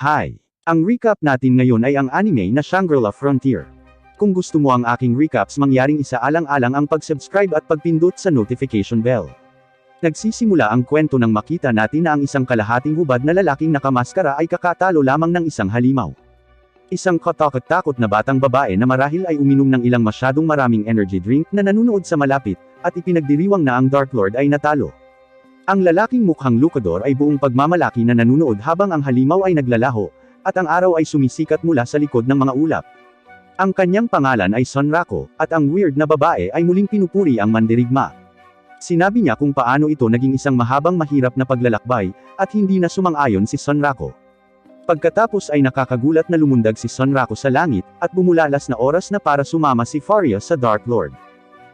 Hi! Ang recap natin ngayon ay ang anime na Shangri-La Frontier. Kung gusto mo ang aking recaps mangyaring isaalang-alang ang pag-subscribe at pagpindot sa notification bell. Nagsisimula ang kwento nang makita natin na ang isang kalahating hubad na lalaking nakamaskara ay kakatalo lamang ng isang halimaw. Isang katakot-takot na batang babae na marahil ay uminom ng ilang masyadong maraming energy drink na nanunood sa malapit, at ipinagdiriwang na ang Dark Lord ay natalo. Ang lalaking mukhang lukador ay buong pagmamalaki na nanunood habang ang halimaw ay naglalaho, at ang araw ay sumisikat mula sa likod ng mga ulap. Ang kanyang pangalan ay Sonrako, at ang weird na babae ay muling pinupuri ang mandirigma. Sinabi niya kung paano ito naging isang mahabang mahirap na paglalakbay, at hindi na sumang-ayon si Sonrako. Pagkatapos ay nakakagulat na lumundag si Sonrako sa langit, at bumulalas na oras na para sumama si Faria sa Dark Lord.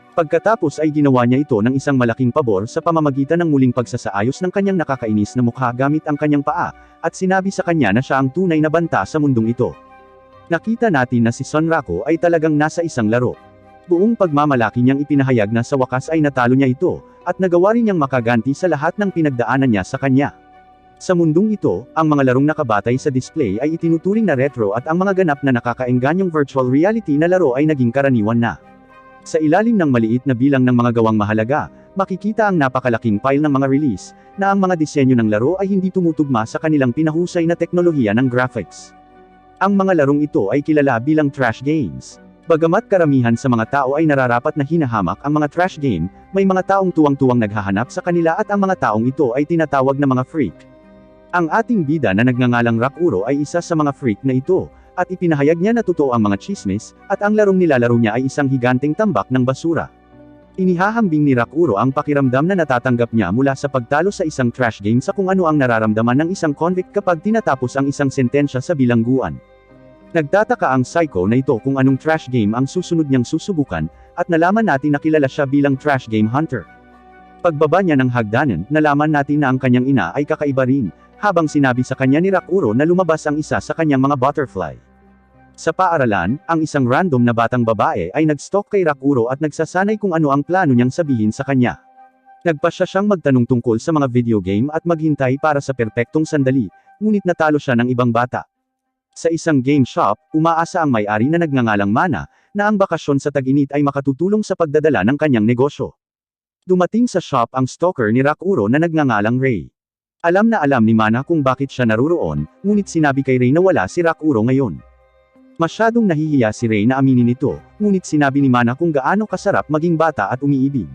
Pagkatapos ay ginawa niya ito ng isang malaking pabor sa pamamagitan ng muling pagsasaayos ng kanyang nakakainis na mukha gamit ang kanyang paa, at sinabi sa kanya na siya ang tunay na banta sa mundong ito. Nakita natin na si Sonrako ay talagang nasa isang laro. Buong pagmamalaki niyang ipinahayag na sa wakas ay natalo niya ito, at nagawa rin niyang makaganti sa lahat ng pinagdaanan niya sa kanya. Sa mundong ito, ang mga larong nakabatay sa display ay itinuturing na retro at ang mga ganap na nakakaengganyong virtual reality na laro ay naging karaniwan na. Sa ilalim ng maliit na bilang ng mga gawang mahalaga, makikita ang napakalaking pile ng mga release, na ang mga disenyo ng laro ay hindi tumutugma sa kanilang pinahusay na teknolohiya ng graphics. Ang mga larong ito ay kilala bilang trash games. Bagamat karamihan sa mga tao ay nararapat na hinahamak ang mga trash game, may mga taong tuwang-tuwang naghahanap sa kanila at ang mga taong ito ay tinatawag na mga freak. Ang ating bida na nagngangalang Rakuro ay isa sa mga freak na ito, at ipinahayag niya na totoo ang mga chismis, at ang larong nilalaro niya ay isang higanteng tambak ng basura. Inihahambing ni Rakuro ang pakiramdam na natatanggap niya mula sa pagtalo sa isang trash game sa kung ano ang nararamdaman ng isang convict kapag tinatapos ang isang sentensya sa bilangguan. Nagtataka ang psycho na ito kung anong trash game ang susunod niyang susubukan, at nalaman natin na kilala siya bilang trash game hunter. Pagbaba niya ng hagdanan, nalaman natin na ang kanyang ina ay kakaiba rin, habang sinabi sa kanya ni Rakuro na lumabas ang isa sa kanyang mga butterfly. Sa paaralan, ang isang random na batang babae ay nag-stalk kay Rakuro at nagsasanay kung ano ang plano niyang sabihin sa kanya. Nagpasya siyang magtanong tungkol sa mga video game at maghintay para sa perpektong sandali, ngunit natalo siya ng ibang bata. Sa isang game shop, umaasa ang may-ari na nagngangalang Mana, na ang bakasyon sa tag-init ay makatutulong sa pagdadala ng kanyang negosyo. Dumating sa shop ang stalker ni Rakuro na nagngangalang Ray. Alam na alam ni Mana kung bakit siya naruroon, ngunit sinabi kay Ray na wala si Rakuro ngayon. Masyadong nahihiya si Ray na aminin ito, ngunit sinabi ni Mana kung gaano kasarap maging bata at umiibig.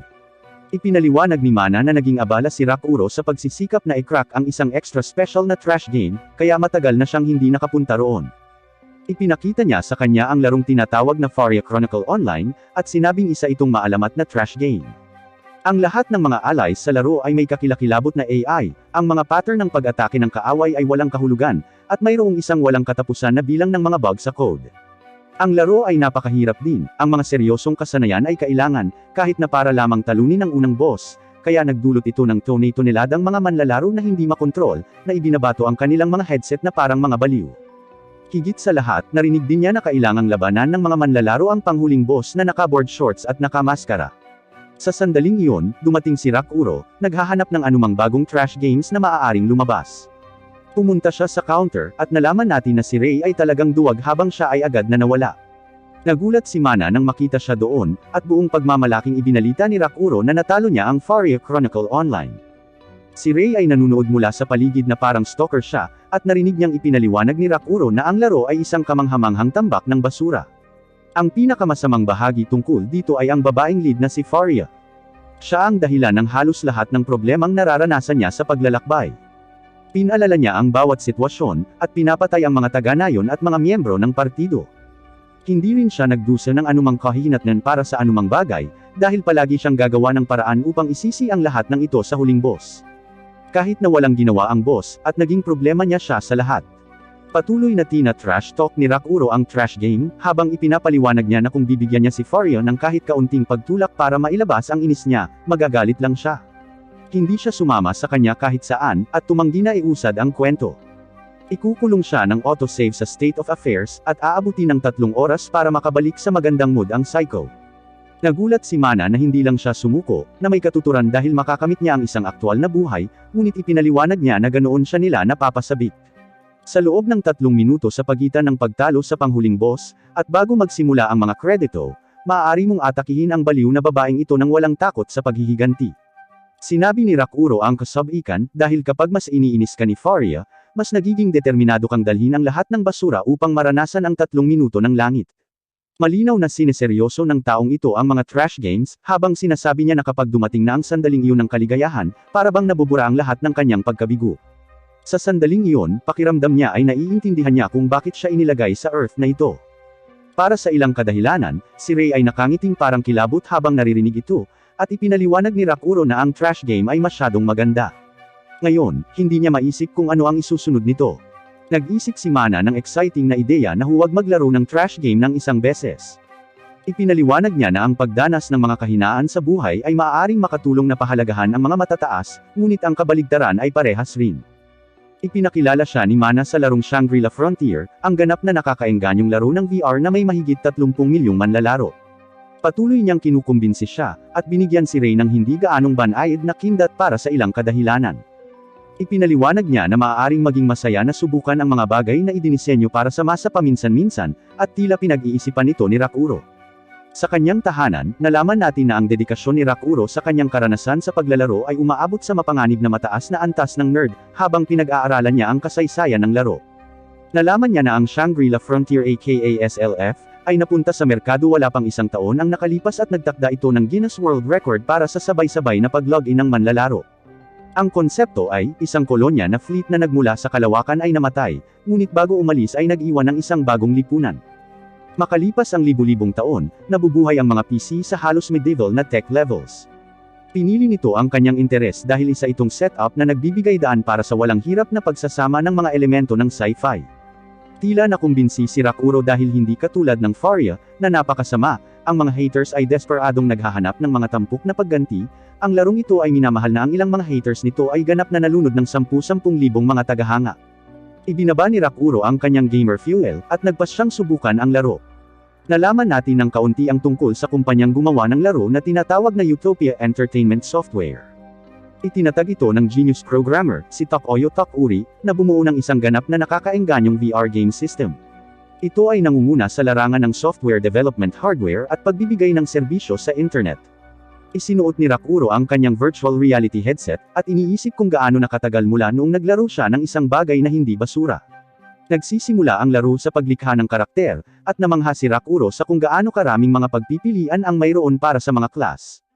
Ipinaliwanag ni Mana na naging abala si Rakuro sa pagsisikap na i-crack ang isang extra special na trash game, kaya matagal na siyang hindi nakapunta roon. Ipinakita niya sa kanya ang larong tinatawag na Faria Chronicle Online, at sinabing isa itong maalamat na trash game. Ang lahat ng mga allies sa laro ay may kakilakilabot na AI, ang mga pattern ng pag-atake ng kaaway ay walang kahulugan, at mayroong isang walang katapusan na bilang ng mga bug sa code. Ang laro ay napakahirap din, ang mga seryosong kasanayan ay kailangan, kahit na para lamang talunin ang unang boss, kaya nagdulot ito ng toneladangang mga manlalaro na hindi makontrol, na ibinabato ang kanilang mga headset na parang mga baliw. Higit sa lahat, narinig din niya na kailangang labanan ng mga manlalaro ang panghuling boss na naka-board shorts at nakamaskara. Sa sandaling iyon, dumating si Rakuro, naghahanap ng anumang bagong trash games na maaaring lumabas. Pumunta siya sa counter, at nalaman natin na si Ray ay talagang duwag habang siya ay agad na nawala. Nagulat si Mana nang makita siya doon, at buong pagmamalaking ibinalita ni Rakuro na natalo niya ang Faria Chronicle Online. Si Ray ay nanunood mula sa paligid na parang stalker siya, at narinig niyang ipinaliwanag ni Rakuro na ang laro ay isang kamanghamanghang tambak ng basura. Ang pinakamasamang bahagi tungkol dito ay ang babaeng lead na si Faria. Siya ang dahilan ng halos lahat ng problemang nararanasan niya sa paglalakbay. Pinalala niya ang bawat sitwasyon, at pinapatay ang mga taga-nayon at mga miyembro ng partido. Hindi rin siya nagdusa ng anumang kahihinatnan para sa anumang bagay, dahil palagi siyang gagawa ng paraan upang isisi ang lahat ng ito sa huling boss. Kahit na walang ginawa ang boss, at naging problema niya siya sa lahat. Patuloy na tina-trash talk ni Rakuro ang trash game, habang ipinapaliwanag niya na kung bibigyan niya si Faria ng kahit kaunting pagtulak para mailabas ang inis niya, magagalit lang siya. Hindi siya sumama sa kanya kahit saan, at tumanggi na iusad ang kwento. Ikukulong siya ng autosave sa State of Affairs, at aabuti ng 3 oras para makabalik sa magandang mood ang psycho. Nagulat si Mana na hindi lang siya sumuko, na may katuturan dahil makakamit niya ang isang aktwal na buhay, ngunit ipinaliwanag niya na ganoon siya nila napapasabik. Sa loob ng 3 minuto sa pagitan ng pagtalo sa panghuling boss, at bago magsimula ang mga kredito, maaari mong atakihin ang baliw na babaeng ito nang walang takot sa paghihiganti. Sinabi ni Rakuro ang kasab-ikan, dahil kapag mas iniinis ka ni Faria, mas nagiging determinado kang dalhin ang lahat ng basura upang maranasan ang 3 minuto ng langit. Malinaw na sineseryoso ng taong ito ang mga trash games, habang sinasabi niya na kapag dumating na ang sandaling iyon ng kaligayahan, para bang nabubura ang lahat ng kanyang pagkabigo. Sa sandaling iyon, pakiramdam niya ay naiintindihan niya kung bakit siya inilagay sa Earth na ito. Para sa ilang kadahilanan, si Rei ay nakangiting parang kilabot habang naririnig ito, at ipinaliwanag ni Rakuro na ang trash game ay masyadong maganda. Ngayon, hindi niya maisip kung ano ang isusunod nito. Nag-isip si Mana ng exciting na ideya na huwag maglaro ng trash game ng isang beses. Ipinaliwanag niya na ang pagdanas ng mga kahinaan sa buhay ay maaaring makatulong na pahalagahan ang mga matataas, ngunit ang kabaligtaran ay parehas rin. Ipinakilala siya ni Mana sa larong Shangri-La Frontier, ang ganap na nakakaengganyong laro ng VR na may mahigit 30 milyong manlalaro. Patuloy niyang kinukumbinsi siya, at binigyan si Rei ng hindi gaanong banayad na kindat para sa ilang kadahilanan. Ipinaliwanag niya na maaaring maging masaya na subukan ang mga bagay na idinisenyo para sa masa paminsan-minsan, at tila pinag-iisipan ito ni Rakuro. Sa kanyang tahanan, nalaman natin na ang dedikasyon ni Rakuro sa kanyang karanasan sa paglalaro ay umaabot sa mapanganib na mataas na antas ng nerd, habang pinag-aaralan niya ang kasaysayan ng laro. Nalaman niya na ang Shangri-La Frontier aka SLF, ay napunta sa merkado wala pang 1 taon ang nakalipas at nagtakda ito ng Guinness World Record para sa sabay-sabay na pag-login ng manlalaro. Ang konsepto ay, isang kolonya na fleet na nagmula sa kalawakan ay namatay, ngunit bago umalis ay nag-iwan ng isang bagong lipunan. Makalipas ang libu-libong taon, nabubuhay ang mga PC sa halos medieval na tech levels. Pinili nito ang kanyang interes dahil isa itong setup na nagbibigay daan para sa walang hirap na pagsasama ng mga elemento ng sci-fi. Tila nakumbinsi si Rakuro dahil hindi katulad ng Faria, na napakasama, ang mga haters ay desperadong naghahanap ng mga tampok na pagganti. Ang larong ito ay minamahal na ang ilang mga haters nito ay ganap na nalunod ng 10,000 mga tagahanga. Ibinaba ni Rakuro ang kanyang gamer fuel, at nagpasyang subukan ang laro. Nalaman natin ng kaunti ang tungkol sa kumpanyang gumawa ng laro na tinatawag na Utopia Entertainment Software. Itinatag ito ng genius programmer, si Takuyo Takuri, na bumuo ng isang ganap na nakakaengganyong VR game system. Ito ay nangunguna sa larangan ng software development hardware at pagbibigay ng serbisyo sa internet. Isinuot ni Rakuro ang kanyang virtual reality headset, at iniisip kung gaano nakatagal mula noong naglaro siya ng isang bagay na hindi basura. Nagsisimula ang laro sa paglikha ng karakter, at namangha si Rakuro sa kung gaano karaming mga pagpipilian ang mayroon para sa mga class.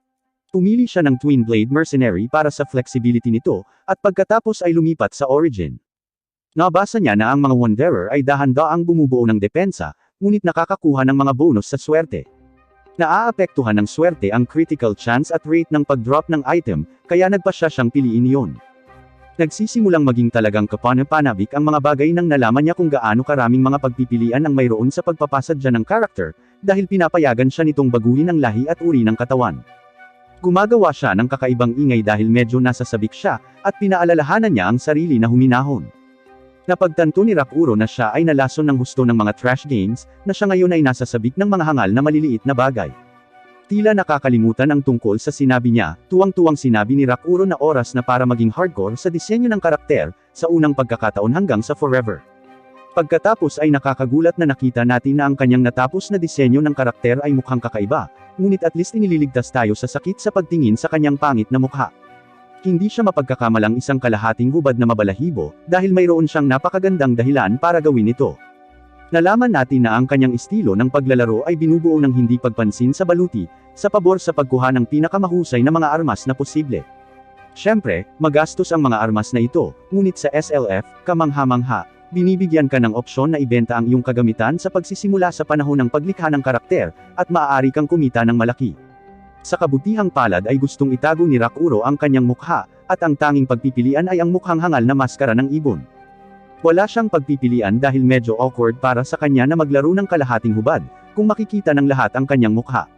Pumili siya ng Twin Blade Mercenary para sa flexibility nito, at pagkatapos ay lumipat sa Origin. Nabasa niya na ang mga Wanderer ay dahan-daang bumubuo ng depensa, ngunit nakakakuha ng mga bonus sa swerte. Naaapektuhan ng swerte ang critical chance at rate ng pag-drop ng item, kaya nagpasya siyang piliin iyon. Nagsisimulang maging talagang kapanapanabik ang mga bagay nang nalaman niya kung gaano karaming mga pagpipilian ang mayroon sa pagpapasadya ng character, dahil pinapayagan siya nitong baguhin ang lahi at uri ng katawan. Gumagawa siya ng kakaibang ingay dahil medyo nasasabik siya, at pinaalalahanan niya ang sarili na huminahon. Napagtanto ni Rakuro na siya ay nalason ng husto ng mga trash games, na siya ngayon ay nasasabik ng mga hangal na maliliit na bagay. Tila nakakalimutan ang tungkol sa sinabi niya, tuwang-tuwang sinabi ni Rakuro na oras na para maging hardcore sa disenyo ng karakter, sa unang pagkakataon hanggang sa forever. Pagkatapos ay nakakagulat na nakita natin na ang kanyang natapos na disenyo ng karakter ay mukhang kakaiba, ngunit at least inililigtas tayo sa sakit sa pagtingin sa kanyang pangit na mukha. Hindi siya mapagkakamalang isang kalahating hubad na mabalahibo, dahil mayroon siyang napakagandang dahilan para gawin ito. Nalaman natin na ang kanyang estilo ng paglalaro ay binubuo ng hindi pagpansin sa baluti, sa pabor sa pagkuha ng pinakamahusay na mga armas na posible. Siyempre, magastos ang mga armas na ito, ngunit sa SLF, kamangha-mangha, binibigyan ka ng opsyon na ibenta ang iyong kagamitan sa pagsisimula sa panahon ng paglikha ng karakter, at maaari kang kumita ng malaki. Sa kabutihang palad ay gustong itago ni Rakuro ang kanyang mukha, at ang tanging pagpipilian ay ang mukhang hangal na maskara ng ibon. Wala siyang pagpipilian dahil medyo awkward para sa kanya na maglaro ng kalahating hubad, kung makikita ng lahat ang kanyang mukha.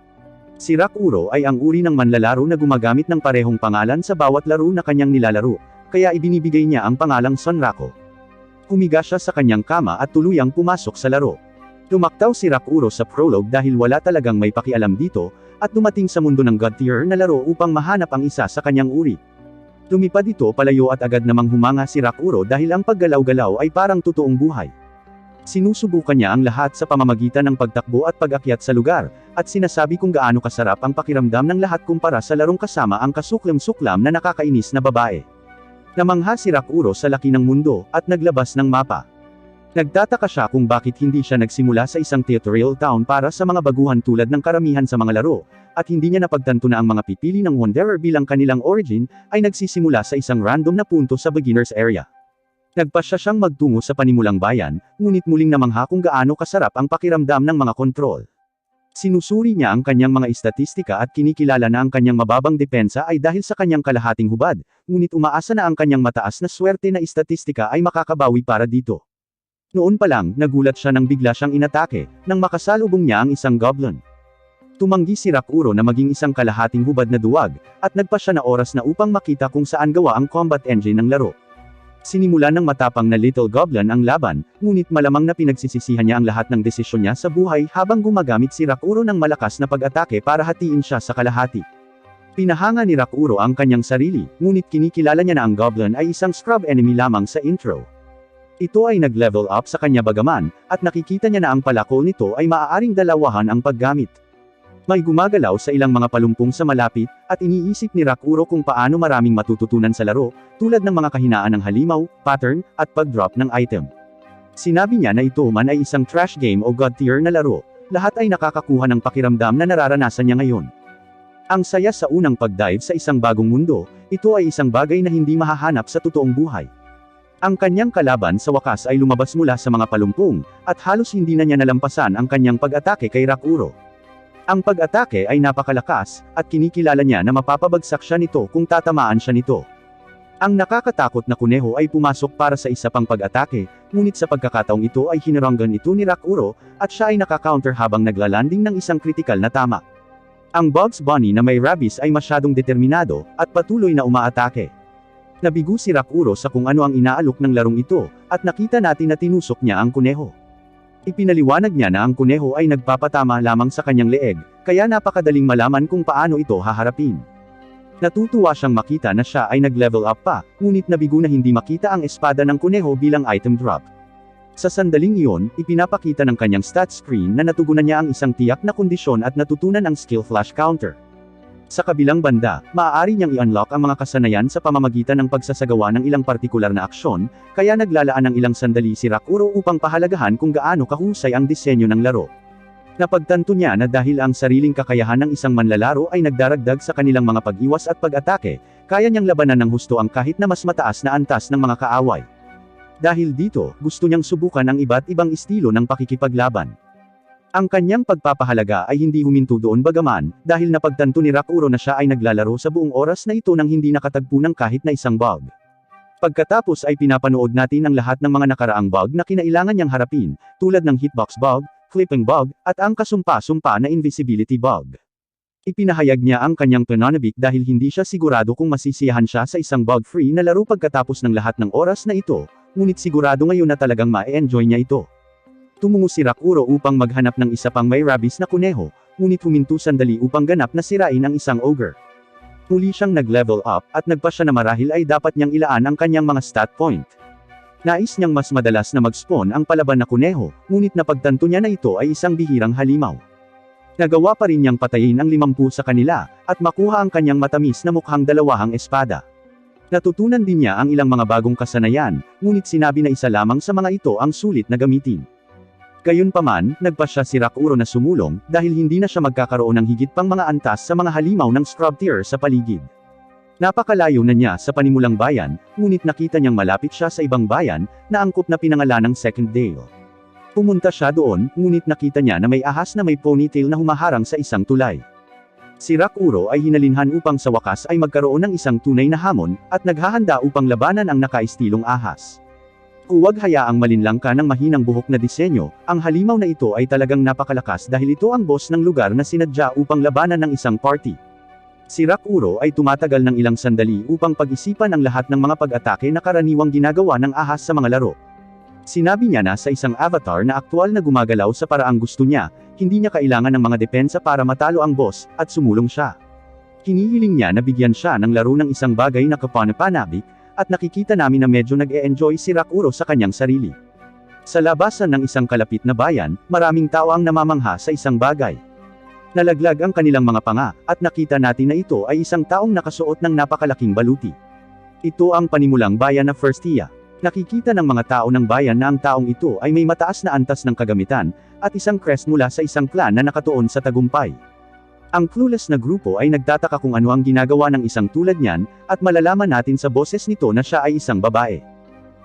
Si Rakuro ay ang uri ng manlalaro na gumagamit ng parehong pangalan sa bawat laro na kanyang nilalaro, kaya ibinibigay niya ang pangalang Sonrako. Humiga siya sa kanyang kama at tuluyang pumasok sa laro. Lumaktaw si Rakuro sa prologue dahil wala talagang may pakialam dito, at dumating sa mundo ng God tier na laro upang mahanap ang isa sa kanyang uri. Lumipad ito palayo at agad namang humanga si Rakuro dahil ang paggalaw-galaw ay parang totoong buhay. Sinusubukan niya ang lahat sa pamamagitan ng pagtakbo at pag-akyat sa lugar, at sinasabi kung gaano kasarap ang pakiramdam ng lahat kumpara sa larong kasama ang kasuklam-suklam na nakakainis na babae. Namangha si Rakuro sa laki ng mundo, at naglabas ng mapa. Nagtataka siya kung bakit hindi siya nagsimula sa isang tutorial town para sa mga baguhan tulad ng karamihan sa mga laro, at hindi niya napagtanto na ang mga pipili ng Wanderer bilang kanilang origin, ay nagsisimula sa isang random na punto sa beginner's area. Nagpasya siyang magtungo sa panimulang bayan, ngunit muling namangha kung gaano kasarap ang pakiramdam ng mga kontrol. Sinusuri niya ang kanyang mga istatistika at kinikilala na ang kanyang mababang depensa ay dahil sa kanyang kalahating hubad, ngunit umaasa na ang kanyang mataas na swerte na istatistika ay makakabawi para dito. Noon pa lang, nagulat siya nang bigla siyang inatake, nang makasalubong niya ang isang goblin. Tumanggi si Rakuro na maging isang kalahating hubad na duwag, at nagpa siya na oras na upang makita kung saan gawa ang combat engine ng laro. Sinimula ng matapang na Little Goblin ang laban, ngunit malamang na pinagsisisihan niya ang lahat ng desisyon niya sa buhay habang gumagamit si Rakuro ng malakas na pag-atake para hatiin siya sa kalahati. Pinahanga ni Rakuro ang kanyang sarili, ngunit kinikilala niya na ang Goblin ay isang scrub enemy lamang sa intro. Ito ay nag-level up sa kanya bagaman, at nakikita niya na ang palakol nito ay maaaring dalawahan ang paggamit. May gumagalaw sa ilang mga palumpong sa malapit, at iniisip ni Rakuro kung paano maraming matututunan sa laro, tulad ng mga kahinaan ng halimaw, pattern, at pag-drop ng item. Sinabi niya na ito man ay isang trash game o god tier na laro, lahat ay nakakakuha ng pakiramdam na nararanasan niya ngayon. Ang saya sa unang pag-dive sa isang bagong mundo, ito ay isang bagay na hindi mahahanap sa totoong buhay. Ang kanyang kalaban sa wakas ay lumabas mula sa mga palumpong, at halos hindi na niya nalampasan ang kanyang pag-atake kay Rakuro. Ang pag-atake ay napakalakas, at kinikilala niya na mapapabagsak siya nito kung tatamaan siya nito. Ang nakakatakot na kuneho ay pumasok para sa isa pang pag-atake, ngunit sa pagkakataong ito ay hinaranggan ito ni Rakuro, at siya ay naka-counter habang naglalanding ng isang kritikal na tama. Ang Bugs Bunny na may rabies ay masyadong determinado, at patuloy na umaatake. Nabigo si Rakuro sa kung ano ang inaalok ng larong ito, at nakita natin na tinusok niya ang kuneho. Ipinaliwanag niya na ang kuneho ay nagpapatama lamang sa kanyang leeg, kaya napakadaling malaman kung paano ito haharapin. Natutuwa siyang makita na siya ay nag-level up pa, ngunit nabigo na hindi makita ang espada ng kuneho bilang item drop. Sa sandaling iyon, ipinapakita ng kanyang stat screen na natugunan niya ang isang tiyak na kondisyon at natutunan ang skill flash counter. Sa kabilang banda, maaari niyang i-unlock ang mga kasanayan sa pamamagitan ng pagsasagawa ng ilang partikular na aksyon, kaya naglalaan ng ilang sandali si Rakuro upang pahalagahan kung gaano kahusay ang disenyo ng laro. Napagtanto niya na dahil ang sariling kakayahan ng isang manlalaro ay nagdaragdag sa kanilang mga pag-iwas at pag-atake, kaya niyang labanan ng husto ang kahit na mas mataas na antas ng mga kaaway. Dahil dito, gusto niyang subukan ang iba't ibang estilo ng pakikipaglaban. Ang kanyang pagpapahalaga ay hindi huminto doon bagaman, dahil napagtanto ni Rakuro na siya ay naglalaro sa buong oras na ito nang hindi nakatagpo ng kahit na isang bug. Pagkatapos ay pinapanood natin ang lahat ng mga nakaraang bug na kinailangan niyang harapin, tulad ng hitbox bug, clipping bug, at ang kasumpa-sumpa na invisibility bug. Ipinahayag niya ang kanyang pananabik dahil hindi siya sigurado kung masisiyahan siya sa isang bug-free na laro pagkatapos ng lahat ng oras na ito, ngunit sigurado ngayon na talagang ma-enjoy niya ito. Tumungo si Rakuro upang maghanap ng isa pang may rabies na kuneho, ngunit huminto sandali upang ganap na sirain ang isang ogre. Muli siyang nag-level up, at nagpa siya na marahil ay dapat niyang ilaan ang kanyang mga stat point. Nais niyang mas madalas na mag-spawn ang palaban na kuneho, ngunit napagtanto niya na ito ay isang bihirang halimaw. Nagawa pa rin niyang patayin ang 50 sa kanila, at makuha ang kanyang matamis na mukhang dalawahang espada. Natutunan din niya ang ilang mga bagong kasanayan, ngunit sinabi na isa lamang sa mga ito ang sulit na gamitin. Gayunpaman, nagpasya si Rakuro na sumulong, dahil hindi na siya magkakaroon ng higit pang mga antas sa mga halimaw ng scrub tier sa paligid. Napakalayo na niya sa panimulang bayan, ngunit nakita niyang malapit siya sa ibang bayan, na angkop na pinangalan ng Second Dale. Pumunta siya doon, ngunit nakita niya na may ahas na may ponytail na humaharang sa isang tulay. Si Rakuro ay hinalinhan upang sa wakas ay magkaroon ng isang tunay na hamon, at naghahanda upang labanan ang nakaistilong ahas. Huwag hayaang malinlang ka ng mahinang buhok na disenyo, ang halimaw na ito ay talagang napakalakas dahil ito ang boss ng lugar na sinadya upang labanan ng isang party. Si Rakuro ay tumatagal ng ilang sandali upang pag-isipan ang lahat ng mga pag-atake na karaniwang ginagawa ng ahas sa mga laro. Sinabi niya na sa isang avatar na aktwal na gumagalaw sa paraang gusto niya, hindi niya kailangan ng mga depensa para matalo ang boss, at sumulong siya. Hinihiling niya na bigyan siya ng laro ng isang bagay na kapanapanabik, at nakikita namin na medyo nag-e-enjoy si Rakuro sa kanyang sarili. Sa labasan ng isang kalapit na bayan, maraming tao ang namamangha sa isang bagay. Nalaglag ang kanilang mga panga, at nakita natin na ito ay isang taong nakasuot ng napakalaking baluti. Ito ang panimulang bayan na Firstia. Nakikita ng mga tao ng bayan na ang taong ito ay may mataas na antas ng kagamitan, at isang crest mula sa isang clan na nakatuon sa tagumpay. Ang clueless na grupo ay nagtataka kung ano ang ginagawa ng isang tulad niyan, at malalaman natin sa boses nito na siya ay isang babae.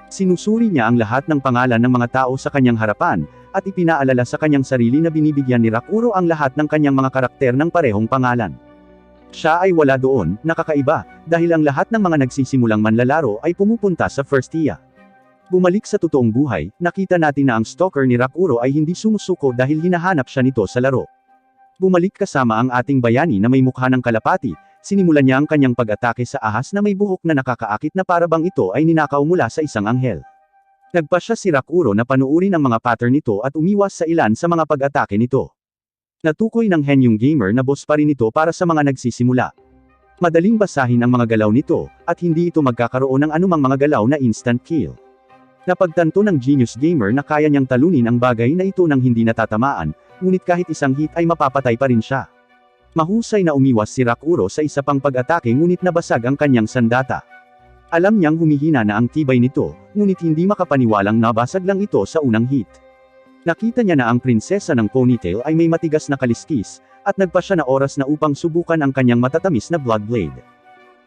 Sinusuri niya ang lahat ng pangalan ng mga tao sa kanyang harapan, at ipinaalala sa kanyang sarili na binibigyan ni Rakuro ang lahat ng kanyang mga karakter ng parehong pangalan. Siya ay wala doon, nakakaiba, dahil ang lahat ng mga nagsisimulang manlalaro ay pumupunta sa Firstia. Bumalik sa totoong buhay, nakita natin na ang stalker ni Rakuro ay hindi sumusuko dahil hinahanap siya nito sa laro. Bumalik kasama ang ating bayani na may mukha ng kalapati, sinimulan niya ang kanyang pag-atake sa ahas na may buhok na nakakaakit na para bang ito ay ninakaw mula sa isang anghel. Nagpa siya si Rakuro na panuurin ang mga pattern nito at umiwas sa ilan sa mga pag-atake nito. Natukoy ng Henyong Gamer na boss pa rin ito para sa mga nagsisimula. Madaling basahin ang mga galaw nito, at hindi ito magkakaroon ng anumang mga galaw na instant kill. Napagtanto ng Genius Gamer na kaya niyang talunin ang bagay na ito nang hindi natatamaan, ngunit kahit isang hit ay mapapatay pa rin siya. Mahusay na umiwas si Rakuro sa isa pang pag-atake ngunit nabasag ang kanyang sandata. Alam niyang humihina na ang tibay nito, ngunit hindi makapaniwalang nabasag lang ito sa unang hit. Nakita niya na ang prinsesa ng ponytail ay may matigas na kaliskis, at nagpa siya na oras na upang subukan ang kanyang matatamis na blood blade.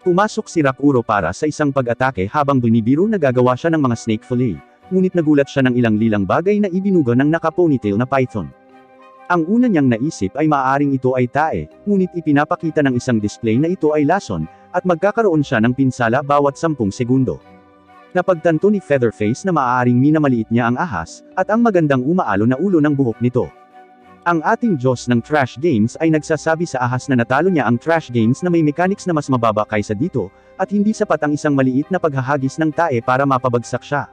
Pumasok si Rakuro para sa isang pag-atake habang binibiro na gagawa siya ng mga snake fillet, ngunit nagulat siya ng ilang lilang bagay na ibinuga ng naka-ponytail na python. Ang una niyang naisip ay maaaring ito ay tae, ngunit ipinapakita ng isang display na ito ay lason, at magkakaroon siya ng pinsala bawat 10 segundo. Napagtanto ni Featherface na maaaring minamaliit niya ang ahas, at ang magandang umaalo na ulo ng buhok nito. Ang ating Diyos ng Trash Games ay nagsasabi sa ahas na natalo niya ang Trash Games na may mechanics na mas mababa kaysa dito, at hindi sapat ang isang maliit na paghahagis ng tae para mapabagsak siya.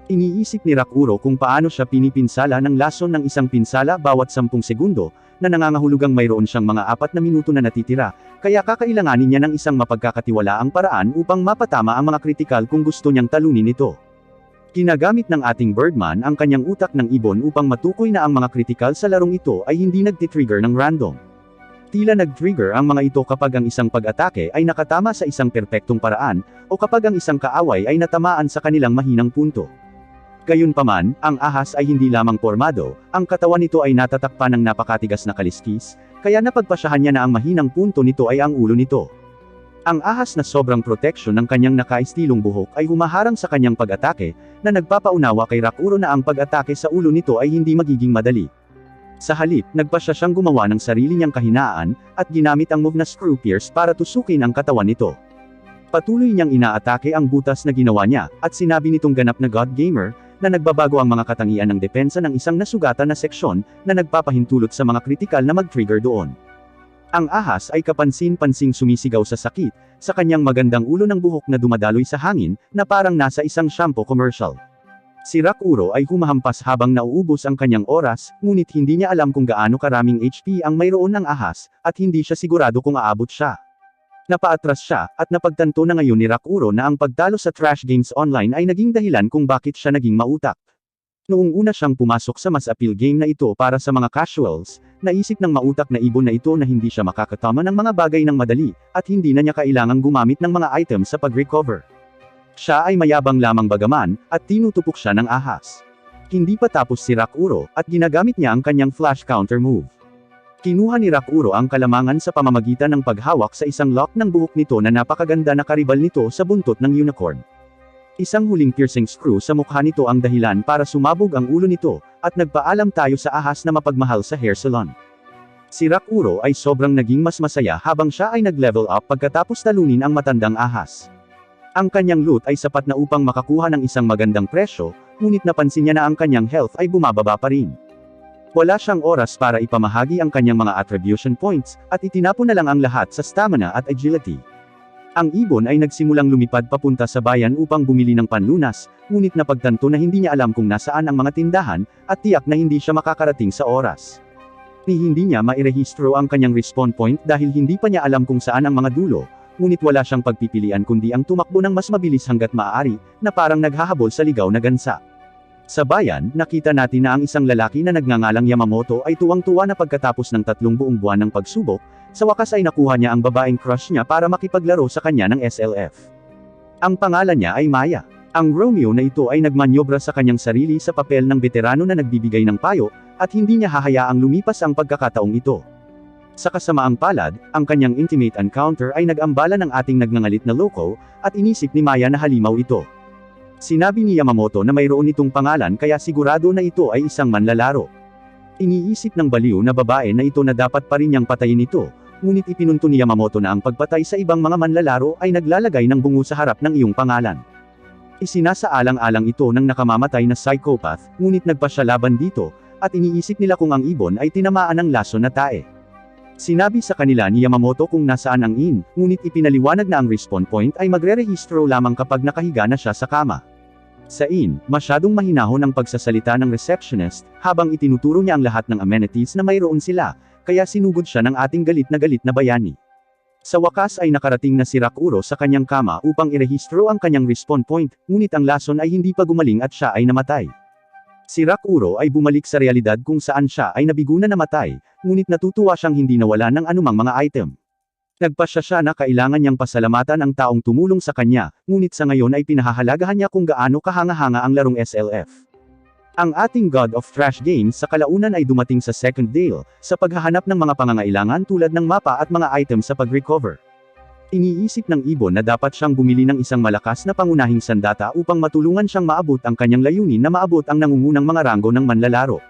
Iniisip ni Rakuro kung paano siya pinipinsala ng lason ng isang pinsala bawat 10 segundo, na nangangahulugang mayroon siyang mga 4 na minuto na natitira, kaya kakailanganin niya ng isang mapagkakatiwalaang paraan upang mapatama ang mga kritikal kung gusto niyang talunin ito. Ginagamit ng ating Birdman ang kanyang utak ng ibon upang matukoy na ang mga kritikal sa larong ito ay hindi nagtitrigger ng random. Tila nag-trigger ang mga ito kapag ang isang pag-atake ay nakatama sa isang perpektong paraan, o kapag ang isang kaaway ay natamaan sa kanilang mahinang punto. Gayunpaman, ang ahas ay hindi lamang pormado, ang katawan nito ay natatakpan ng napakatigas na kaliskis, kaya napagpasyahan niya na ang mahinang punto nito ay ang ulo nito. Ang ahas na sobrang proteksyon ng kanyang nakaistilong buhok ay humaharang sa kanyang pag-atake, na nagpapaunawa kay Rakuro na ang pag-atake sa ulo nito ay hindi magiging madali. Sa halip, nagpasya siyang gumawa ng sarili niyang kahinaan, at ginamit ang move na Screw Pierce para tusukin ang katawan nito. Patuloy niyang inaatake ang butas na ginawa niya, at sinabi nitong ganap na God Gamer, na nagbabago ang mga katangian ng depensa ng isang nasugatan na seksyon, na nagpapahintulot sa mga kritikal na mag-trigger doon. Ang ahas ay kapansin-pansing sumisigaw sa sakit, sa kanyang magandang ulo ng buhok na dumadaloy sa hangin, na parang nasa isang shampoo commercial. Si Rakuro ay humahampas habang nauubos ang kanyang oras, ngunit hindi niya alam kung gaano karaming HP ang mayroon ng ahas, at hindi siya sigurado kung aabot siya. Napaatras siya, at napagtanto na ngayon ni Rakuro na ang pagtalo sa Trash Games Online ay naging dahilan kung bakit siya naging mautak. Noong una siyang pumasok sa mas appeal game na ito para sa mga casuals, naisip ng mautak na ibon na ito na hindi siya makakatama ng mga bagay ng madali, at hindi na niya kailangang gumamit ng mga items sa pag-recover. Siya ay mayabang lamang bagaman, at tinutupok siya ng ahas. Hindi pa tapos si Rakuro, at ginagamit niya ang kanyang flash counter move. Kinuha ni Rakuro ang kalamangan sa pamamagitan ng paghawak sa isang lock ng buhok nito na napakaganda na karibal nito sa buntot ng unicorn. Isang huling piercing screw sa mukha nito ang dahilan para sumabog ang ulo nito, at nagpaalam tayo sa ahas na mapagmahal sa hair salon. Si Rakuro ay sobrang naging mas masaya habang siya ay nag-level up pagkatapos talunin ang matandang ahas. Ang kanyang loot ay sapat na upang makakuha ng isang magandang presyo, ngunit napansin niya na ang kanyang health ay bumababa pa rin. Wala siyang oras para ipamahagi ang kanyang mga attribution points, at itinapon na lang ang lahat sa stamina at agility. Ang ibon ay nagsimulang lumipad papunta sa bayan upang bumili ng panlunas, ngunit napagtanto na hindi niya alam kung nasaan ang mga tindahan, at tiyak na hindi siya makakarating sa oras. ni hindi niya mairehistro ang kanyang respawn point dahil hindi pa niya alam kung saan ang mga dulo, ngunit wala siyang pagpipilian kundi ang tumakbo ng mas mabilis hanggat maaari, na parang naghahabol sa ligaw na gansa. Sa bayan, nakita natin na ang isang lalaki na nagngangalang Yamamoto ay tuwang-tuwa na pagkatapos ng 3 buong buwan ng pagsubok, sa wakas ay nakuha niya ang babaeng crush niya para makipaglaro sa kanya ng SLF. Ang pangalan niya ay Maya. Ang Romeo na ito ay nagmanyobra sa kanyang sarili sa papel ng veterano na nagbibigay ng payo, at hindi niya hahayaang lumipas ang pagkakataong ito. Sa kasamaang palad, ang kanyang intimate encounter ay nag-ambala ng ating nagngangalit na loko, at inisip ni Maya na halimaw ito. Sinabi ni Yamamoto na mayroon itong pangalan kaya sigurado na ito ay isang manlalaro. Iniisip ng baliw na babae na ito na dapat pa rin niyang patayin ito, ngunit ipinunto ni Yamamoto na ang pagpatay sa ibang mga manlalaro ay naglalagay ng bungo sa harap ng iyong pangalan. Isinasaalang-alang ito ng nakamamatay na psychopath, ngunit nagpa siya laban dito, at iniisip nila kung ang ibon ay tinamaan ng laso na tae. Sinabi sa kanila ni Yamamoto kung nasaan ang in, ngunit ipinaliwanag na ang respawn point ay magre-rehistro lamang kapag nakahiga na siya sa kama. Sa in, masyadong mahinahon ang pagsasalita ng receptionist, habang itinuturo niya ang lahat ng amenities na mayroon sila, kaya sinugod siya ng ating galit na bayani. Sa wakas ay nakarating na si Rakuro sa kanyang kama upang irehistro ang kanyang respawn point, ngunit ang lason ay hindi pa gumaling at siya ay namatay. Si Rakuro ay bumalik sa realidad kung saan siya ay nabigo na namatay, ngunit natutuwa siyang hindi nawala ng anumang mga item. Nagpasya siya na kailangan niyang pasalamatan ang taong tumulong sa kanya, ngunit sa ngayon ay pinahahalagahan niya kung gaano kahanga-hanga ang larong SLF. Ang ating God of Trash Games sa kalaunan ay dumating sa second Dale, sa paghahanap ng mga pangangailangan tulad ng mapa at mga item sa pag-recover. Iniisip ng ibon na dapat siyang bumili ng isang malakas na pangunahing sandata upang matulungan siyang maabot ang kanyang layunin na maabot ang nangungunang mga ranggo ng manlalaro.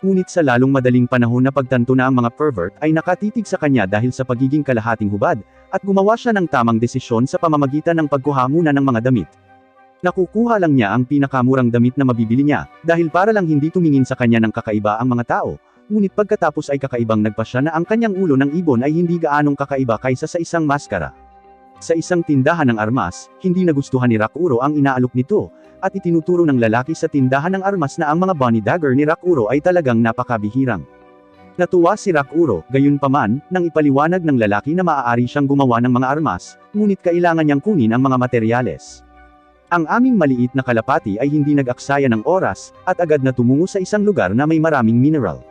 Ngunit sa lalong madaling panahon na pagtanto na ang mga pervert ay nakatitig sa kanya dahil sa pagiging kalahating hubad, at gumawa siya ng tamang desisyon sa pamamagitan ng pagkuha muna ng mga damit. Nakukuha lang niya ang pinakamurang damit na mabibili niya, dahil para lang hindi tumingin sa kanya ng kakaiba ang mga tao, ngunit pagkatapos ay kakaibang nagpasya na ang kanyang ulo ng ibon ay hindi gaanong kakaiba kaysa sa isang maskara. Sa isang tindahan ng armas, hindi nagustuhan ni Rakuro ang inaalok nito, at itinuturo ng lalaki sa tindahan ng armas na ang mga bunny dagger ni Rakuro ay talagang napakabihirang. Natuwa si Rakuro, gayunpaman, nang ipaliwanag ng lalaki na maaari siyang gumawa ng mga armas, ngunit kailangan niyang kunin ang mga materyales. Ang aming maliit na kalapati ay hindi nag-aksaya ng oras, at agad na tumungo sa isang lugar na may maraming mineral.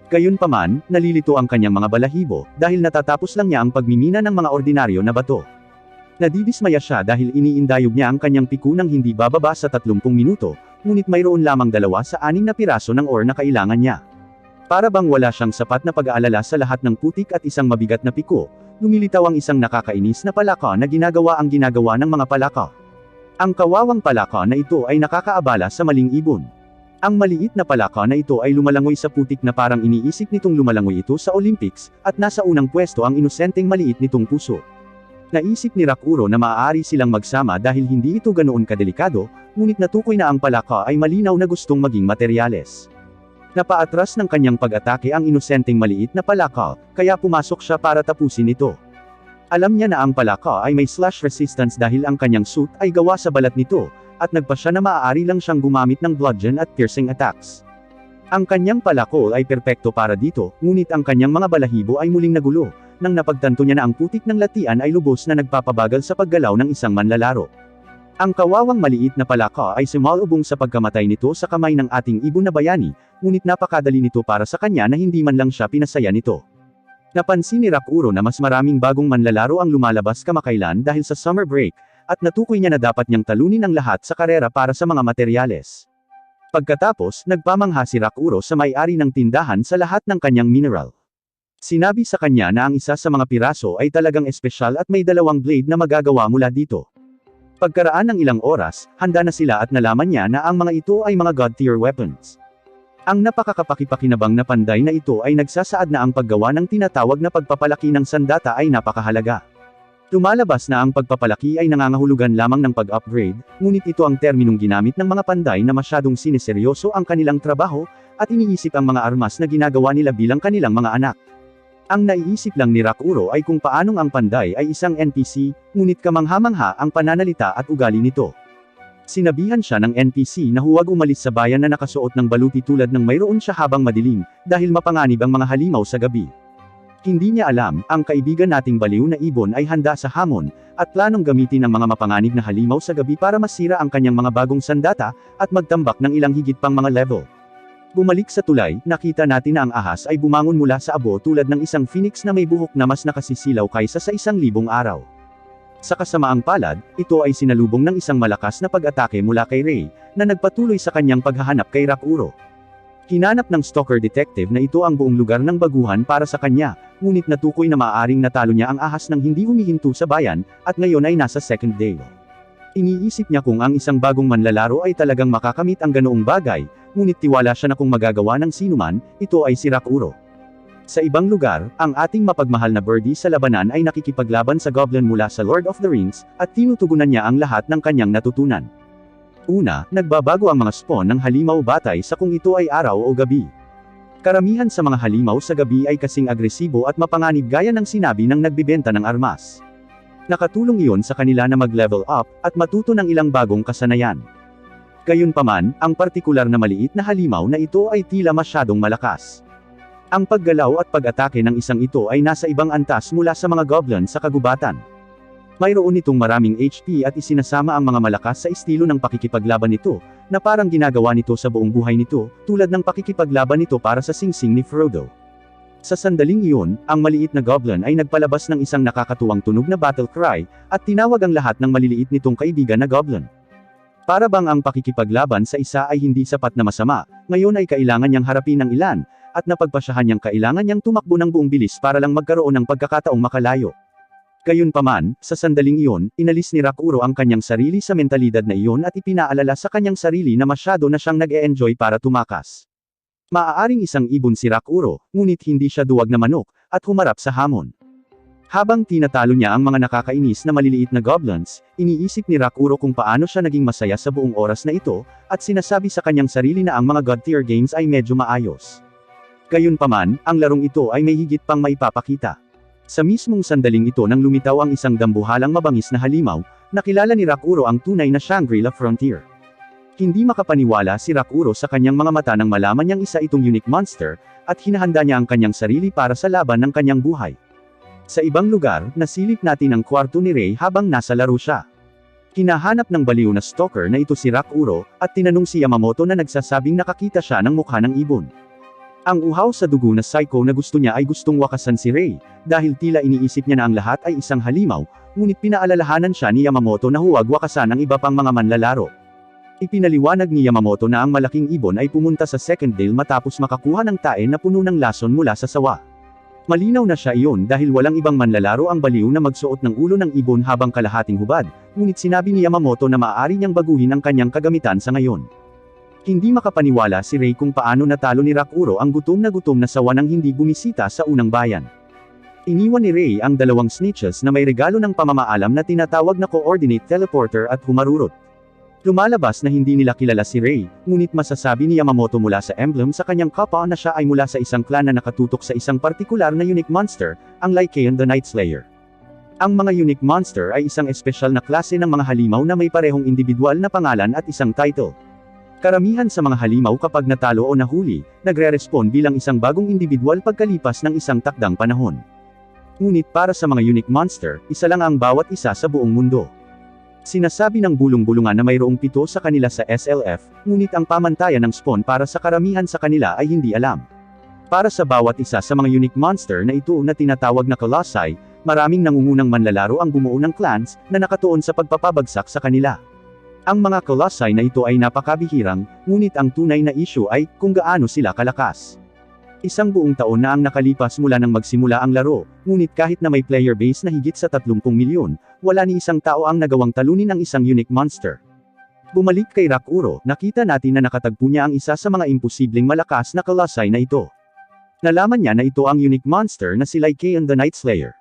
Gayunpaman, nalilito ang kanyang mga balahibo, dahil natatapos lang niya ang pagmimina ng mga ordinaryo na bato. Nadidismaya siya dahil iniindayog niya ang kanyang piku ng hindi bababa sa 30 minuto, ngunit mayroon lamang 2 sa 6 na piraso ng ore na kailangan niya. Para bang wala siyang sapat na pag-aalala sa lahat ng putik at isang mabigat na piku, lumilitaw ang isang nakakainis na palaka na ginagawa ng mga palaka. Ang kawawang palaka na ito ay nakakaabala sa maling ibon. Ang maliit na palaka na ito ay lumalangoy sa putik na parang iniisip nitong lumalangoy ito sa Olympics, at nasa unang pwesto ang inosenteng maliit nitong puso. Naisip ni Rakuro na maaari silang magsama dahil hindi ito ganoon kadelikado, ngunit natukoy na ang palaka ay malinaw na gustong maging materyales. Napaatras ng kanyang pag-atake ang inosenteng maliit na palaka, kaya pumasok siya para tapusin ito. Alam niya na ang palaka ay may slash resistance dahil ang kanyang suit ay gawa sa balat nito, at nagpa siya na maaari lang siyang gumamit ng bludgeon at piercing attacks. Ang kanyang palako ay perpekto para dito, ngunit ang kanyang mga balahibo ay muling nagulo, nang napagtanto niya na ang putik ng latian ay lubos na nagpapabagal sa paggalaw ng isang manlalaro. Ang kawawang maliit na palaka ay sumalubong sa pagkamatay nito sa kamay ng ating ibon na bayani, ngunit napakadali nito para sa kanya na hindi man lang siya pinasaya nito. Napansin ni Rakuro na mas maraming bagong manlalaro ang lumalabas kamakailan dahil sa summer break, at natukoy niya na dapat niyang talunin ang lahat sa karera para sa mga materyales. Pagkatapos, nagpamangha si Rakuro sa may-ari ng tindahan sa lahat ng kanyang mineral. Sinabi sa kanya na ang isa sa mga piraso ay talagang espesyal at may 2 blade na magagawa mula dito. Pagkaraan ng ilang oras, handa na sila at nalaman niya na ang mga ito ay mga god-tier weapons. Ang napakakapakipakinabang na panday na ito ay nagsasaad na ang paggawa ng tinatawag na pagpapalaki ng sandata ay napakahalaga. Lumalabas na ang pagpapalaki ay nangangahulugan lamang ng pag-upgrade, ngunit ito ang terminong ginamit ng mga panday na masyadong sineseryoso ang kanilang trabaho, at iniisip ang mga armas na ginagawa nila bilang kanilang mga anak. Ang naiisip lang ni Rakuro ay kung paanong ang panday ay isang NPC, ngunit kamangha-mangha ang pananalita at ugali nito. Sinabihan siya ng NPC na huwag umalis sa bayan na nakasuot ng baluti tulad ng mayroon siya habang madilim, dahil mapanganib ang mga halimaw sa gabi. Hindi niya alam, ang kaibigan nating baliw na ibon ay handa sa hamon, at planong gamitin ang mga mapanganib na halimaw sa gabi para masira ang kanyang mga bagong sandata, at magtambak ng ilang higit pang mga level. Bumalik sa tulay, nakita natin na ang ahas ay bumangon mula sa abo tulad ng isang phoenix na may buhok na mas nakasisilaw kaysa sa 1,000 araw. Sa kasamaang palad, ito ay sinalubong ng isang malakas na pag-atake mula kay Ray, na nagpatuloy sa kanyang paghahanap kay Rakuro. Hinanap ng stalker detective na ito ang buong lugar ng baguhan para sa kanya, ngunit natukoy na maaaring natalo niya ang ahas nang hindi humihinto sa bayan, at ngayon ay nasa second day. Iniisip niya kung ang isang bagong manlalaro ay talagang makakamit ang ganoong bagay, ngunit tiwala siya na kung magagawa ng sinuman, ito ay si Rakuro. Sa ibang lugar, ang ating mapagmahal na birdie sa labanan ay nakikipaglaban sa goblin mula sa Lord of the Rings, at tinutugunan niya ang lahat ng kanyang natutunan. Una, nagbabago ang mga spawn ng halimaw batay sa kung ito ay araw o gabi. Karamihan sa mga halimaw sa gabi ay kasing agresibo at mapanganib gaya ng sinabi ng nagbibenta ng armas. Nakatulong iyon sa kanila na mag-level up, at matuto ng ilang bagong kasanayan. Gayunpaman, ang partikular na maliit na halimaw na ito ay tila masyadong malakas. Ang paggalaw at pag-atake ng isang ito ay nasa ibang antas mula sa mga goblin sa kagubatan. Mayroon itong maraming HP at isinasama ang mga malakas sa estilo ng pakikipaglaban nito, na parang ginagawa nito sa buong buhay nito, tulad ng pakikipaglaban nito para sa singsing ni Frodo. Sa sandaling iyon, ang maliit na goblin ay nagpalabas ng isang nakakatuwang tunog na battle cry, at tinawag ang lahat ng maliliit nitong kaibigan na goblin. Para bang ang pakikipaglaban sa isa ay hindi sapat na masama, ngayon ay kailangan niyang harapin ang ilan, at napagpasyahan niyang kailangan niyang tumakbo ng buong bilis para lang magkaroon ng pagkakataong makalayo. Gayunpaman, sa sandaling iyon, inalis ni Rakuro ang kanyang sarili sa mentalidad na iyon at ipinaalala sa kanyang sarili na masyado na siyang nag-e-enjoy para tumakas. Maaaring isang ibon si Rakuro, ngunit hindi siya duwag na manok, at humarap sa hamon. Habang tinatalo niya ang mga nakakainis na maliliit na goblins, iniisip ni Rakuro kung paano siya naging masaya sa buong oras na ito, at sinasabi sa kanyang sarili na ang mga god-tier games ay medyo maayos. Gayunpaman, ang larong ito ay may higit pang maipapakita. Sa mismong sandaling ito nang lumitaw ang isang dambuhalang mabangis na halimaw, nakilala ni Rakuro ang tunay na Shangri-La Frontier. Hindi makapaniwala si Rakuro sa kanyang mga mata nang malaman niyang isa itong unique monster, at hinahanda niya ang kanyang sarili para sa laban ng kanyang buhay. Sa ibang lugar, nasilip natin ang kwarto ni Ray habang nasa laro siya. Hinahanap ng baliw na stalker na ito si Rakuro, at tinanong si Yamamoto na nagsasabing nakakita siya ng mukha ng ibon. Ang uhaw sa dugo na psycho na gusto niya ay gustong wakasan si Ray, dahil tila iniisip niya na ang lahat ay isang halimaw, ngunit pinaalalahanan siya ni Yamamoto na huwag wakasan ang iba pang mga manlalaro. Ipinaliwanag ni Yamamoto na ang malaking ibon ay pumunta sa second dale matapos makakuha ng tae na puno ng lason mula sa sawa. Malinaw na siya iyon dahil walang ibang manlalaro ang baliw na magsuot ng ulo ng ibon habang kalahating hubad, ngunit sinabi ni Yamamoto na maaari niyang baguhin ang kanyang kagamitan sa ngayon. Hindi makapaniwala si Ray kung paano natalo ni Rakuro ang gutom na sawa nang hindi bumisita sa unang bayan. Iniwan ni Ray ang dalawang snitches na may regalo ng pamamaalam na tinatawag na coordinate teleporter at humarurot. Lumalabas na hindi nila kilala si Ray, ngunit masasabi ni Yamamoto mula sa emblem sa kanyang kapwa na siya ay mula sa isang clan na nakatutok sa isang partikular na unique monster, ang Lycaon the Night Slayer. Ang mga unique monster ay isang espesyal na klase ng mga halimaw na may parehong individual na pangalan at isang title. Karamihan sa mga halimaw kapag natalo o nahuli, nagre-respond bilang isang bagong individual pagkalipas ng isang takdang panahon. Ngunit para sa mga unique monster, isa lang ang bawat isa sa buong mundo. Sinasabi ng bulong-bulungan na mayroong 7 sa kanila sa SLF, ngunit ang pamantayan ng spawn para sa karamihan sa kanila ay hindi alam. Para sa bawat isa sa mga unique monster na ito na tinatawag na Colossi, maraming nangungunang manlalaro ang bumuo ng clans, na nakatuon sa pagpapabagsak sa kanila. Ang mga Colossi na ito ay napakabihirang, ngunit ang tunay na issue ay, kung gaano sila kalakas. Isang buong taon na ang nakalipas mula nang magsimula ang laro, ngunit kahit na may player base na higit sa 30 milyon, wala ni isang tao ang nagawang talunin ang isang unique monster. Bumalik kay Rakuro, nakita natin na nakatagpo niya ang isa sa mga imposibleng malakas na Colossi na ito. Nalaman niya na ito ang unique monster na si Lycaon the Night Slayer.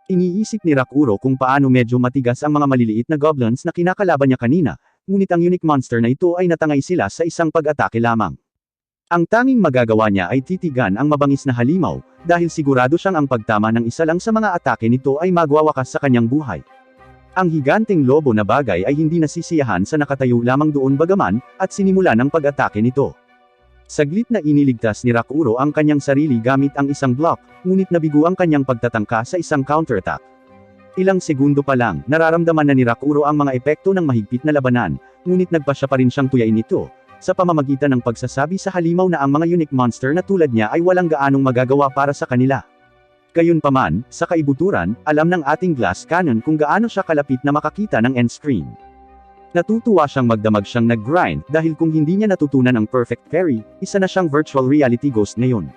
Iniisip ni Rakuro kung paano medyo matigas ang mga maliliit na goblins na kinakalaban niya kanina, ngunit ang unique monster na ito ay natangay sila sa isang pag-atake lamang. Ang tanging magagawa niya ay titigan ang mabangis na halimaw, dahil sigurado siyang ang pagtama ng isa lang sa mga atake nito ay magwawakas sa kanyang buhay. Ang higanteng lobo na bagay ay hindi nasisiyahan sa nakatayo lamang doon bagaman, at sinimula ng pag-atake nito. Saglit na iniligtas ni Rakuro ang kanyang sarili gamit ang isang block, ngunit nabigo ang kanyang pagtatangka sa isang counterattack. Ilang segundo pa lang, nararamdaman na ni Rakuro ang mga epekto ng mahigpit na labanan, ngunit nagpasya pa rin siyang tuyain ito, sa pamamagitan ng pagsasabi sa halimaw na ang mga unique monster na tulad niya ay walang gaanong magagawa para sa kanila. Gayunpaman, sa kaibuturan, alam ng ating glass cannon kung gaano siya kalapit na makakita ng end screen. Natutuwa siyang magdamag siyang nag-grind dahil kung hindi niya natutunan ang perfect parry, isa na siyang virtual reality ghost ngayon.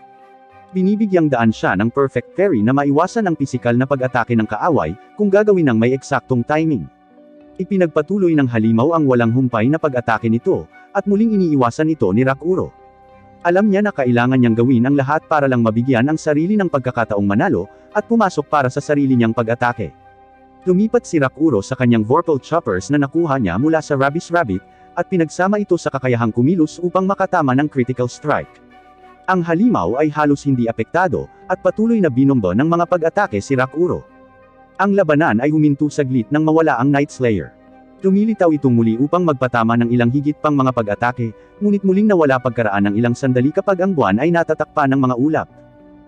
Binibigyang daan siya ng perfect parry na maiwasan ang pisikal na pag-atake ng kaaway, kung gagawin ng may eksaktong timing. Ipinagpatuloy ng halimaw ang walang humpay na pag-atake nito, at muling iniiwasan ito ni Rakuro. Alam niya na kailangan niyang gawin ang lahat para lang mabigyan ang sarili ng pagkakataong manalo, at pumasok para sa sarili niyang pag-atake. Lumipat si Rakuro sa kanyang Vorpal Choppers na nakuha niya mula sa Rabbi's Rabbit, at pinagsama ito sa kakayahang kumilos upang makatama ng critical strike. Ang halimaw ay halos hindi apektado, at patuloy na binomba ng mga pag-atake si Rakuro. Ang labanan ay huminto saglit nang mawala ang Night Slayer. Lumilitaw itong muli upang magpatama ng ilang higit pang mga pag-atake, ngunit muling nawala pagkaraan ng ilang sandali kapag ang buwan ay natatakpan ng mga ulap.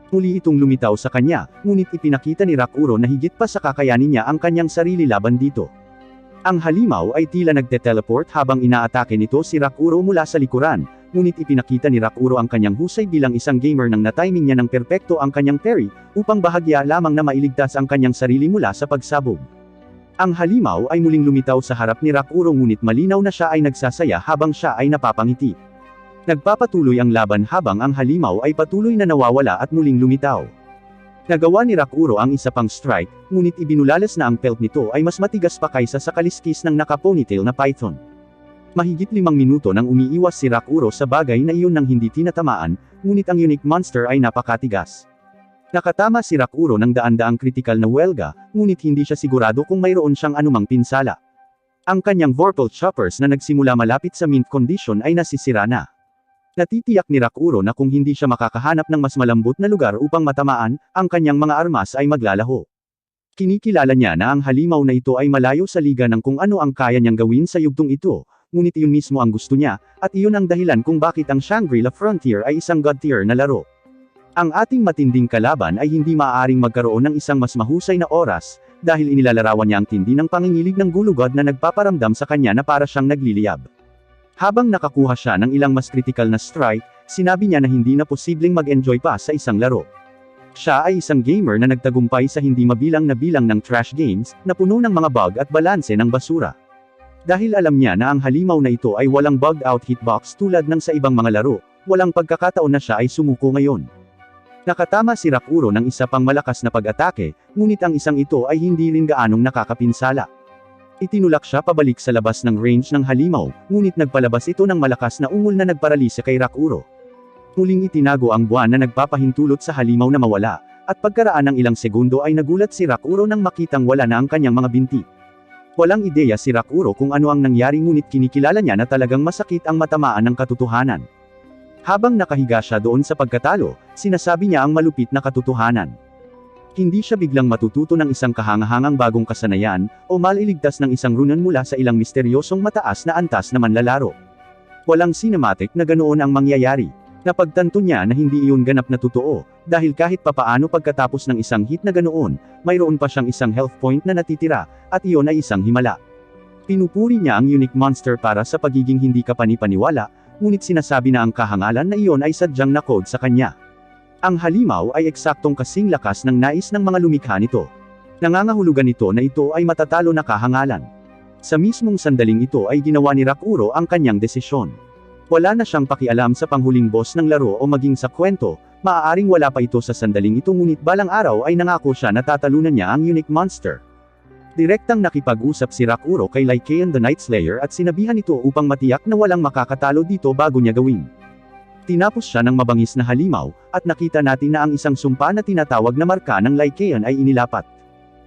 Muli itong lumitaw sa kanya, ngunit ipinakita ni Rakuro na higit pa sa kakayanin niya ang kanyang sarili laban dito. Ang halimaw ay tila nagte-teleport habang inaatake nito si Rakuro mula sa likuran, ngunit ipinakita ni Rakuro ang kanyang husay bilang isang gamer nang natiming niya ng perpekto ang kanyang parry, upang bahagya lamang na mailigtas ang kanyang sarili mula sa pagsabog. Ang halimaw ay muling lumitaw sa harap ni Rakuro ngunit malinaw na siya ay nagsasaya habang siya ay napapangiti. Nagpapatuloy ang laban habang ang halimaw ay patuloy na nawawala at muling lumitaw. Nagawa ni Rakuro ang isa pang strike, ngunit ibinulalas na ang pelt nito ay mas matigas pa kaysa sa kaliskis ng naka-ponytail na python. Mahigit 5 minuto nang umiiwas si Rakuro sa bagay na iyon nang hindi tinatamaan, ngunit ang unique monster ay napakatigas. Nakatama si Rakuro ng daan-daang kritikal na welga, ngunit hindi siya sigurado kung mayroon siyang anumang pinsala. Ang kanyang Vorpal Choppers na nagsimula malapit sa mint condition ay nasisira na. Natitiyak ni Rakuro na kung hindi siya makakahanap ng mas malambot na lugar upang matamaan, ang kanyang mga armas ay maglalaho. Kinikilala niya na ang halimaw na ito ay malayo sa liga ng kung ano ang kaya niyang gawin sa yugtong ito, ngunit iyon mismo ang gusto niya, at iyon ang dahilan kung bakit ang Shangri-La Frontier ay isang god tier na laro. Ang ating matinding kalaban ay hindi maaaring magkaroon ng isang mas mahusay na oras, dahil inilalarawan niya ang tindi ng pangingilig ng gulugod na nagpaparamdam sa kanya na para siyang nagliliyab. Habang nakakuha siya ng ilang mas kritikal na strike, sinabi niya na hindi na posibleng mag-enjoy pa sa isang laro. Siya ay isang gamer na nagtagumpay sa hindi mabilang na bilang ng trash games, na puno ng mga bug at balanse ng basura. Dahil alam niya na ang halimaw na ito ay walang bugged out hitbox tulad ng sa ibang mga laro, walang pagkakataon na siya ay sumuko ngayon. Nakatama si Rakuro ng isa pang malakas na pag-atake, ngunit ang isang ito ay hindi rin gaanong nakakapinsala. Itinulak siya pabalik sa labas ng range ng halimaw, ngunit nagpalabas ito ng malakas na ungol na nagparalisa kay Rakuro. Muling itinago ang buwan na nagpapahintulot sa halimaw na mawala, at pagkaraan ng ilang segundo ay nagulat si Rakuro nang makitang wala na ang kanyang mga binti. Walang ideya si Rakuro kung ano ang nangyari ngunit kinikilala niya na talagang masakit ang matamaan ng katotohanan. Habang nakahiga siya doon sa pagkatalo, sinasabi niya ang malupit na katotohanan. Hindi siya biglang matututo ng isang kahangahangang bagong kasanayan, o maliligtas ng isang runan mula sa ilang misteryosong mataas na antas na manlalaro. Walang cinematic na ganoon ang mangyayari. Napagtanto niya na hindi iyon ganap na totoo, dahil kahit papaano pagkatapos ng isang hit na ganoon, mayroon pa siyang isang health point na natitira, at iyon ay isang himala. Pinupuri niya ang unique monster para sa pagiging hindi kapani-paniwala, ngunit sinasabi na ang kahangalan na iyon ay sadyang na-code sa kanya. Ang halimaw ay eksaktong kasing lakas ng nais ng mga lumikha nito. Nangangahulugan nito na ito ay matatalo na kahangalan. Sa mismong sandaling ito ay ginawa ni Rakuro ang kanyang desisyon. Wala na siyang pakialam sa panghuling boss ng laro o maging sa kwento, maaaring wala pa ito sa sandaling ito ngunit balang araw ay nangako siya na tatalunan niya ang unique monster. Direktang nakipag-usap si Rakuro kay Lycaon the Night Slayer at sinabihan ito upang matiyak na walang makakatalo dito bago niya gawin. Tinapos siya ng mabangis na halimaw, at nakita natin na ang isang sumpa na tinatawag na marka ng Lycaon ay inilapat.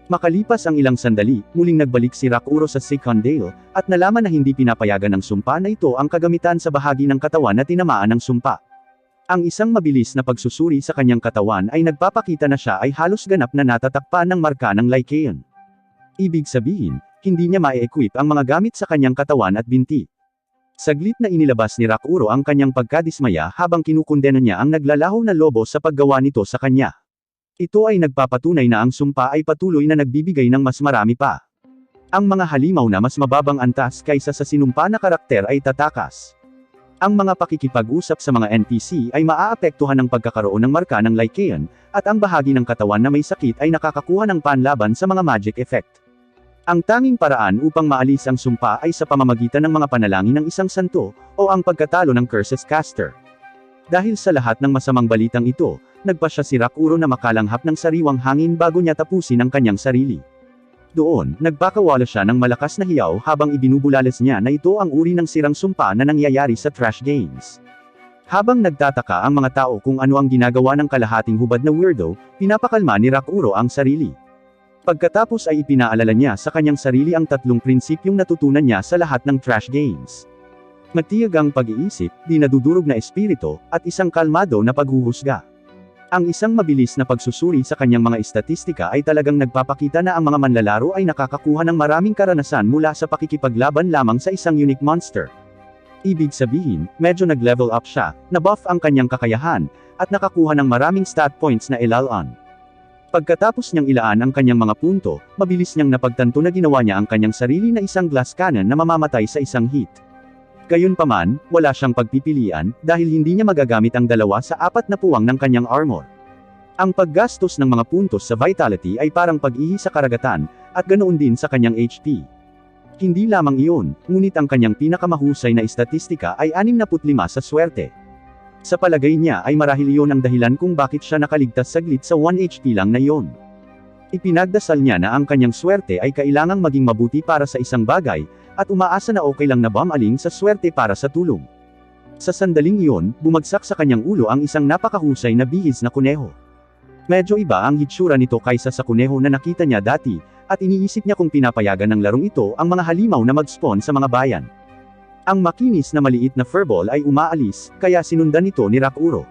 Makalipas ang ilang sandali, muling nagbalik si Rakuro sa Second Dale, at nalaman na hindi pinapayagan ng sumpa na ito ang kagamitan sa bahagi ng katawan na tinamaan ng sumpa. Ang isang mabilis na pagsusuri sa kanyang katawan ay nagpapakita na siya ay halos ganap na natatakpan ng marka ng Lycaon. Ibig sabihin, hindi niya ma-equip ang mga gamit sa kanyang katawan at binti. Saglit na inilabas ni Rakuro ang kanyang pagkadismaya habang kinukondena niya ang naglalaho na lobo sa paggawa nito sa kanya. Ito ay nagpapatunay na ang sumpa ay patuloy na nagbibigay ng mas marami pa. Ang mga halimaw na mas mababang antas kaysa sa sinumpa na karakter ay tatakas. Ang mga pakikipag-usap sa mga NPC ay maaapektuhan ng pagkakaroon ng marka ng Lycaon, at ang bahagi ng katawan na may sakit ay nakakakuha ng panlaban sa mga magic effect. Ang tanging paraan upang maalis ang sumpa ay sa pamamagitan ng mga panalangin ng isang santo, o ang pagkatalo ng curses caster. Dahil sa lahat ng masamang balitang ito, nagpasya si Rakuro na makalanghap ng sariwang hangin bago niya tapusin ang kanyang sarili. Doon, nagpakawala siya ng malakas na hiyaw habang ibinubulalas niya na ito ang uri ng sirang sumpa na nangyayari sa trash games. Habang nagtataka ang mga tao kung ano ang ginagawa ng kalahating hubad na weirdo, pinapakalma ni Rakuro ang sarili. Pagkatapos ay ipinaalala niya sa kanyang sarili ang 3 prinsipyong natutunan niya sa lahat ng trash games. Matiyagang pag-iisip, di nadudurog na espiritu, at isang kalmado na paghuhusga. Ang isang mabilis na pagsusuri sa kanyang mga estatistika ay talagang nagpapakita na ang mga manlalaro ay nakakakuha ng maraming karanasan mula sa pakikipaglaban lamang sa isang unique monster. Ibig sabihin, medyo nag-level up siya, na-buff ang kanyang kakayahan, at nakakuha ng maraming stat points na ilalaan. Pagkatapos niyang ilaan ang kanyang mga punto, mabilis niyang napagtanto na ginawa niya ang kanyang sarili na isang glass cannon na mamamatay sa isang hit. Gayunpaman, wala siyang pagpipilian, dahil hindi niya magagamit ang 2 sa 4 na puwang ng kanyang armor. Ang paggastos ng mga puntos sa vitality ay parang pag-ihi sa karagatan, at ganoon din sa kanyang HP. Hindi lamang iyon, ngunit ang kanyang pinakamahusay na estatistika ay 65 sa swerte. Sa palagay niya ay marahil iyon ang dahilan kung bakit siya nakaligtas saglit sa 1 HP lang na iyon. Ipinagdasal niya na ang kanyang swerte ay kailangang maging mabuti para sa isang bagay, at umaasa na okay lang na bumaling sa swerte para sa tulong. Sa sandaling iyon, bumagsak sa kanyang ulo ang isang napakahusay na bihis na kuneho. Medyo iba ang hitsura nito kaysa sa kuneho na nakita niya dati, at iniisip niya kung pinapayagan ng larong ito ang mga halimaw na mag-spawn sa mga bayan. Ang makinis na maliit na furball ay umaalis, kaya sinundan nito ni Rakuro.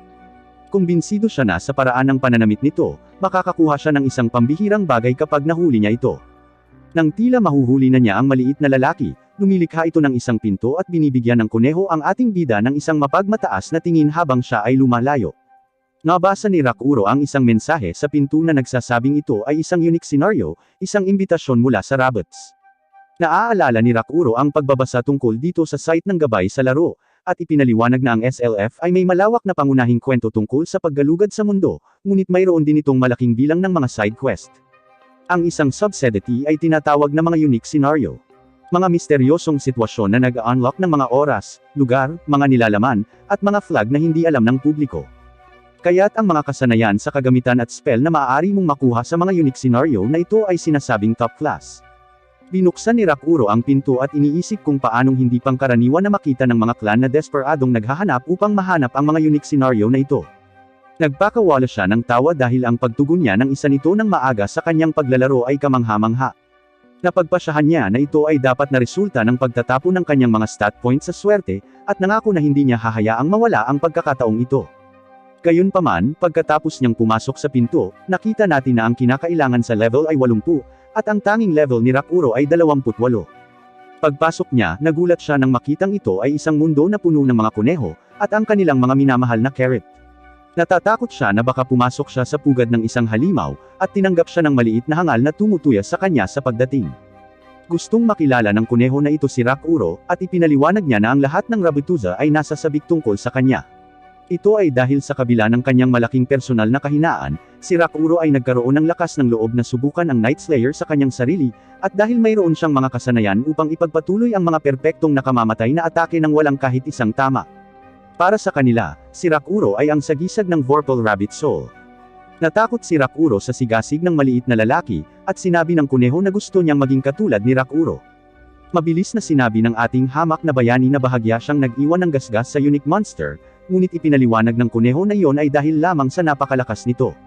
Kumbinsido siya na sa paraan ng pananamit nito, makakakuha siya ng isang pambihirang bagay kapag nahuli niya ito. Nang tila mahuhuli na niya ang maliit na lalaki, lumilikha ito ng isang pinto at binibigyan ng kuneho ang ating bida ng isang mapagmataas na tingin habang siya ay lumalayo. Nabasa ni Rakuro ang isang mensahe sa pinto na nagsasabing ito ay isang unique scenario, isang imbitasyon mula sa rabbits. Naaalala ni Rakuro ang pagbabasa tungkol dito sa site ng gabay sa laro, at ipinaliwanag na ang SLF ay may malawak na pangunahing kwento tungkol sa paggalugad sa mundo, ngunit mayroon din itong malaking bilang ng mga side quest. Ang isang subsedity ay tinatawag na mga unique scenario. Mga misteryosong sitwasyon na nag-unlock ng mga oras, lugar, mga nilalaman, at mga flag na hindi alam ng publiko. Kaya't ang mga kasanayan sa kagamitan at spell na maaari mong makuha sa mga unique scenario na ito ay sinasabing top class. Binuksan ni Rakuro ang pinto at iniisip kung paanong hindi pangkaraniwan na makita ng mga clan na desperadong naghahanap upang mahanap ang mga unique scenario na ito. Nagpakawala siya ng tawa dahil ang pagtugon niya ng isa nito ng maaga sa kanyang paglalaro ay kamangha-mangha. Napagpasyahan niya na ito ay dapat na resulta ng pagtatapon ng kanyang mga stat points sa swerte, at nangako na hindi niya hahayaang mawala ang pagkakataong ito. Gayunpaman, pagkatapos niyang pumasok sa pinto, nakita natin na ang kinakailangan sa level ay 80, at ang tanging level ni Rakuro ay 28. Pagpasok niya, nagulat siya nang makitang ito ay isang mundo na puno ng mga kuneho, at ang kanilang mga minamahal na carrot. Natatakot siya na baka pumasok siya sa pugad ng isang halimaw, at tinanggap siya ng maliit na hangal na tumutuyas sa kanya sa pagdating. Gustong makilala ng kuneho na ito si Rakuro, at ipinaliwanag niya na ang lahat ng Rabutuza ay nasa sabik tungkol sa kanya. Ito ay dahil sa kabila ng kanyang malaking personal na kahinaan, si Rakuro ay nagkaroon ng lakas ng loob na subukan ang Night Slayer sa kanyang sarili, at dahil mayroon siyang mga kasanayan upang ipagpatuloy ang mga perpektong nakamamatay na atake ng walang kahit isang tama. Para sa kanila, si Rakuro ay ang sagisag ng Vorpal Rabbit Soul. Natakot si Rakuro sa sigasig ng maliit na lalaki, at sinabi ng kuneho na gusto niyang maging katulad ni Rakuro. Mabilis na sinabi ng ating hamak na bayani na bahagya siyang nag-iwan ng gasgas sa unique monster, ngunit ipinaliwanag ng kuneho na iyon ay dahil lamang sa napakalakas nito.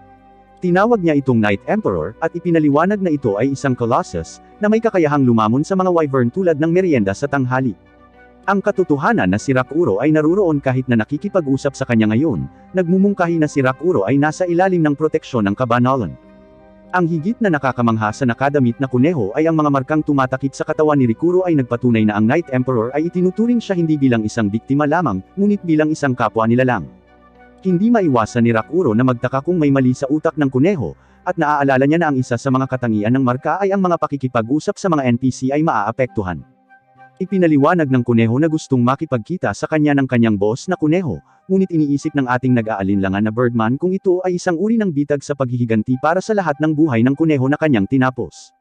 Tinawag niya itong Night Emperor, at ipinaliwanag na ito ay isang colossus, na may kakayahang lumamon sa mga wyvern tulad ng merienda sa tanghali. Ang katotohanan na si Rakuro ay naruroon kahit na nakikipag-usap sa kanya ngayon, nagmumungkahi na si Rakuro ay nasa ilalim ng proteksyon ng Kabanalan. Ang higit na nakakamangha sa nakadamit na kuneho ay ang mga markang tumatakip sa katawan ni Rikuro ay nagpatunay na ang Night Emperor ay itinuturing siya hindi bilang isang biktima lamang, ngunit bilang isang kapwa nilalang. Hindi maiwasan ni Rakuro na magtaka kung may mali sa utak ng kuneho, at naaalala niya na ang isa sa mga katangian ng marka ay ang mga pakikipag-usap sa mga NPC ay maaapektuhan. Ipinaliwanag ng kuneho na gustong makipagkita sa kanya ng kanyang boss na kuneho, ngunit iniisip ng ating nag-aalinlangan na Birdman kung ito ay isang uri ng bitag sa paghihiganti para sa lahat ng buhay ng kuneho na kanyang tinapos.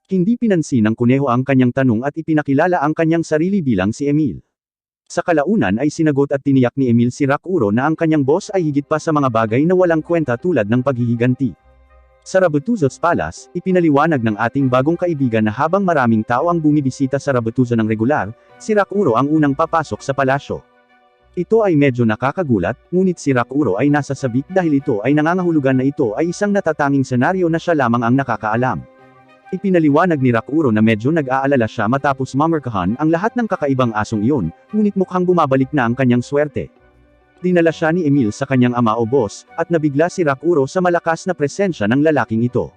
Hindi pinansin ng kuneho ang kanyang tanong at ipinakilala ang kanyang sarili bilang si Emil. Sa kalaunan ay sinagot at tiniyak ni Emil si Rakuro na ang kanyang boss ay higit pa sa mga bagay na walang kwenta tulad ng paghihiganti. Sa Rabutuzo's Palace, ipinaliwanag ng ating bagong kaibigan na habang maraming tao ang bumibisita sa Rabutuzo ng regular, si Rakuro ang unang papasok sa palasyo. Ito ay medyo nakakagulat, ngunit si Rakuro ay nasa sabik dahil ito ay nangangahulugan na ito ay isang natatanging senaryo na siya lamang ang nakakaalam. Ipinaliwanag ni Rakuro na medyo nag-aalala siya matapos mamarkahan ang lahat ng kakaibang asong iyon, ngunit mukhang bumabalik na ang kanyang swerte. Dinala siya ni Emil sa kanyang ama o boss, at nabigla si Rakuro sa malakas na presensya ng lalaking ito.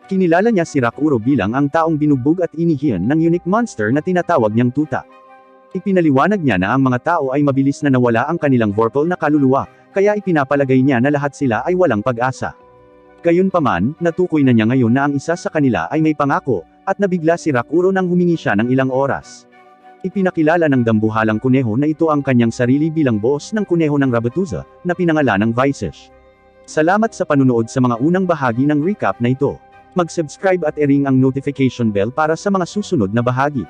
Kinilala niya si Rakuro bilang ang taong binugbog at inihiyan ng unique monster na tinatawag niyang tuta. Ipinaliwanag niya na ang mga tao ay mabilis na nawala ang kanilang vorpal na kaluluwa, kaya ipinapalagay niya na lahat sila ay walang pag-asa. Gayunpaman, natukoy na niya ngayon na ang isa sa kanila ay may pangako, at nabigla si Rakuro nang humingi siya ng ilang oras. Ipinakilala ng dambuhalang kuneho na ito ang kanyang sarili bilang boss ng kuneho ng Rabutuza, na pinangalanang Visesh. Salamat sa panunood sa mga unang bahagi ng recap na ito. Mag-subscribe at i-ring ang notification bell para sa mga susunod na bahagi.